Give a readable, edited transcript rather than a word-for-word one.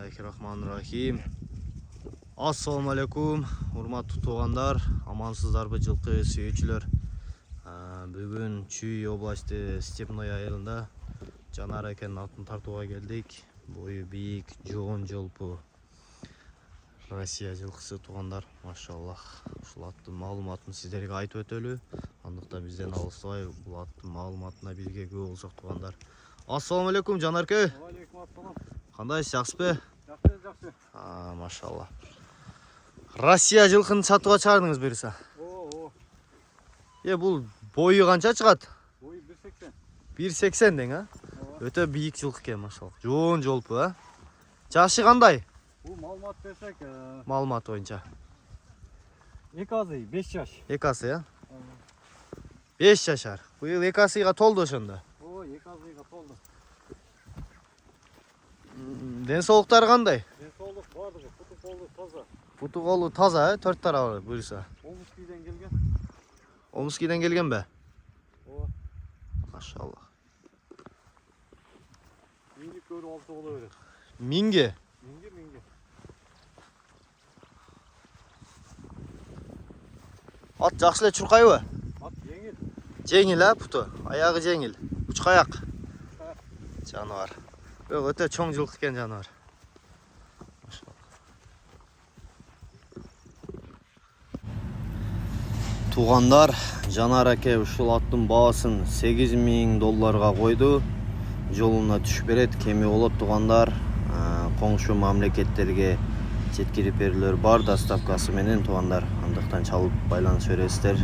Bismillahirrahmanirrahim. Assalamu alaikum, урматтуу туугандар, амансыздарбы жылкы сүйүүчүлөр. Бүгүн Чүй областы Степной айылында Жанар экенин атын тартууга келдик. Бою бийик, жоон жолпу Россия жылкысы туугандар, машаллах. Ушул аттын маалыматын сиздерге айтып өтөлү. Андыктан бизден алыстабай бул аттын маалыматына бирге күбө болсок туугандар. Assalamu alaikum Жанарке. Алейкум ассалам. Кандайсыз, жакшысызбы? Жакшы. Машалла. Россия жылкын сатууга чыгардыңыз берсе. Бул бою канча чыгат? Бою 180. 180 дең, а? Өтө бийик жылкы экен, машалла. Жоон жолпу, а? Жашы кандай? Бул маалымат берсек, Маалымат боюнча. 2 азый 5 жаш. 2 асы, а? 5 жашар. Быйыл 2 асыйга толду ошондо. 2 азыйга толду. Ден соолуктары кандай? Ден соолук бардыгы, путу колу таза. Путу колу таза, 4 тарабы буюрса. Омскийден келген. Омскийден келгенби? Ооба. Машалла. Минги көрүп алса боло берет. Минги? Минги. Ат жакшы эле чуркайбы? Ат жеңил. Жеңил, а, путу? Аягы жеңил. Учкаяк. Жаныбар. Өтө чоң жылкы экен жаныбар. Туугандар, Жанар аке ушул аттын баасын $8.000 койду. Жолуна түшүп берет, кеми болот туугандар. Коңшу мамлекеттерге жеткирип берүүлөр бар доставкасы менен туугандар. Андыктан чалып байланыша бересиздер.